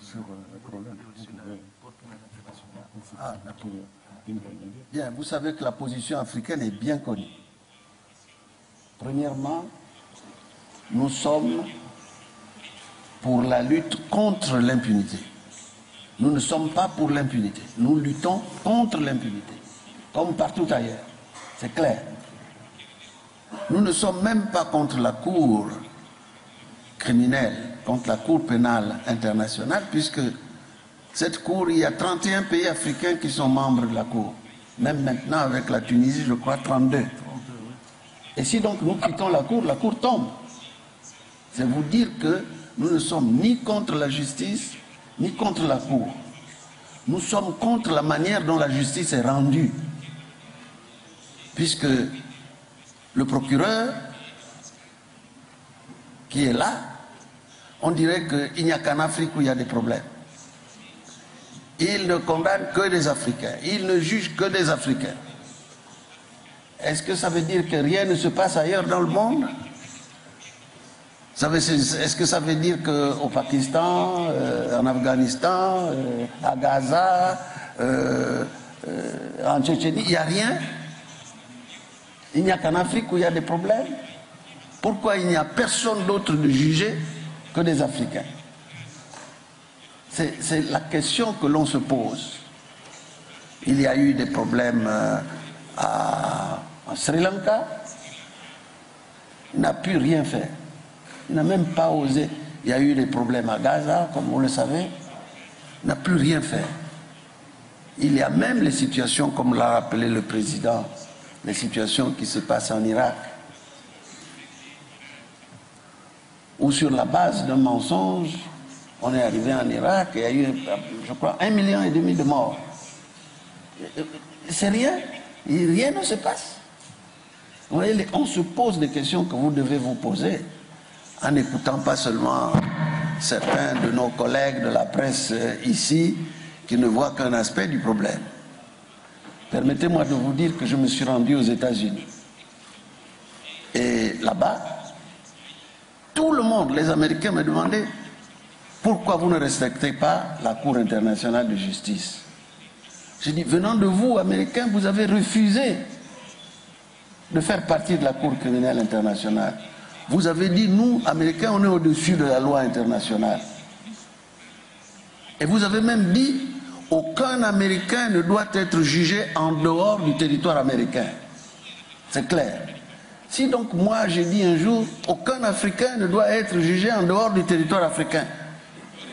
sur le problème. Ah, bien, vous savez que la position africaine est bien connue. Premièrement, nous sommes pour la lutte contre l'impunité. Nous ne sommes pas pour l'impunité. Nous luttons contre l'impunité, comme partout ailleurs. C'est clair. Nous ne sommes même pas contre la Cour criminelle, contre la Cour pénale internationale, puisque cette Cour, il y a 31 pays africains qui sont membres de la Cour. Même maintenant, avec la Tunisie, je crois 32. Et si donc nous quittons la Cour tombe. C'est vous dire que nous ne sommes ni contre la justice, ni contre la Cour. Nous sommes contre la manière dont la justice est rendue. Puisque le procureur qui est là, on dirait qu'il n'y a qu'en Afrique où il y a des problèmes. Il ne condamne que des Africains. Il ne juge que des Africains. Est-ce que ça veut dire que rien ne se passe ailleurs dans le monde? Est-ce que ça veut dire qu'au Pakistan, en Afghanistan, à Gaza, en Tchétchénie, il n'y a rien? Il n'y a qu'en Afrique où il y a des problèmes? Pourquoi il n'y a personne d'autre de juger que des Africains? C'est la question que l'on se pose. Il y a eu des problèmes en Sri Lanka. Il n'a pu rien faire. Il n'a même pas osé. Il y a eu des problèmes à Gaza, comme vous le savez. Il n'a plus rien fait. Il y a même les situations, comme l'a rappelé le président, les situations qui se passent en Irak, où sur la base d'un mensonge, on est arrivé en Irak et il y a eu, je crois, 1,5 million de morts. C'est rien. Rien ne se passe. Vous voyez, on se pose des questions que vous devez vous poser en n'écoutant pas seulement certains de nos collègues de la presse ici qui ne voient qu'un aspect du problème. Permettez-moi de vous dire que je me suis rendu aux États-Unis. Et là-bas, tout le monde, les Américains me demandaient pourquoi vous ne respectez pas la Cour internationale de justice. J'ai dit, venant de vous, Américains, vous avez refusé de faire partie de la Cour criminelle internationale. Vous avez dit, nous, Américains, on est au-dessus de la loi internationale. Et vous avez même dit, aucun Américain ne doit être jugé en dehors du territoire américain. C'est clair. Si donc moi j'ai dit un jour, aucun Africain ne doit être jugé en dehors du territoire africain,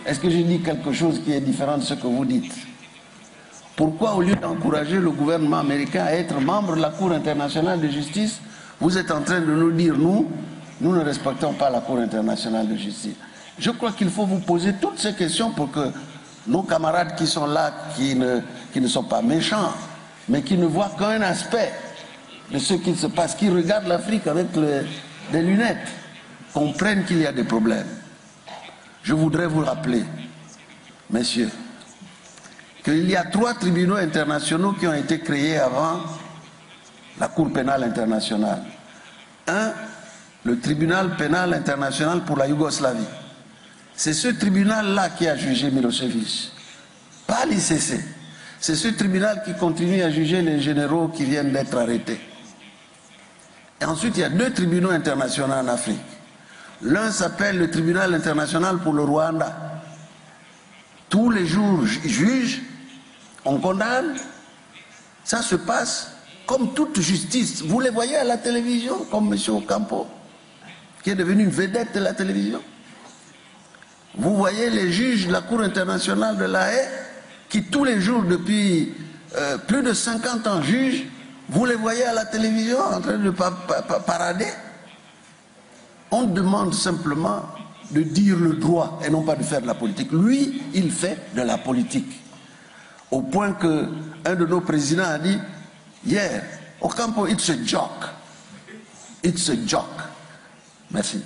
est-ce que j'ai dit quelque chose qui est différent de ce que vous dites? Pourquoi, au lieu d'encourager le gouvernement américain à être membre de la Cour internationale de justice, vous êtes en train de nous dire, nous ne respectons pas la Cour internationale de justice? Je crois qu'il faut vous poser toutes ces questions pour que nos camarades qui sont là, qui ne sont pas méchants, mais qui ne voient qu'un aspect de ce qui se passe, qui regardent l'Afrique avec des lunettes, comprennent qu'il y a des problèmes. Je voudrais vous rappeler, messieurs, qu'il y a 3 tribunaux internationaux qui ont été créés avant la Cour pénale internationale. Un, le tribunal pénal international pour la Yougoslavie. C'est ce tribunal-là qui a jugé Milosevic, pas l'ICC. C'est ce tribunal qui continue à juger les généraux qui viennent d'être arrêtés. Et ensuite, il y a 2 tribunaux internationaux en Afrique. L'un s'appelle le tribunal international pour le Rwanda. Tous les jours, ils jugent, on condamne. Ça se passe comme toute justice. Vous les voyez à la télévision, comme M. Ocampo, qui est devenu une vedette de la télévision. Vous voyez les juges de la Cour internationale de La Haye, qui tous les jours, depuis plus de 50 ans, jugent. Vous les voyez à la télévision en train de parader. On demande simplement de dire le droit et non pas de faire de la politique. Lui, il fait de la politique. Au point que un de nos présidents a dit hier, Ocampo, it's a joke. It's a joke. Merci.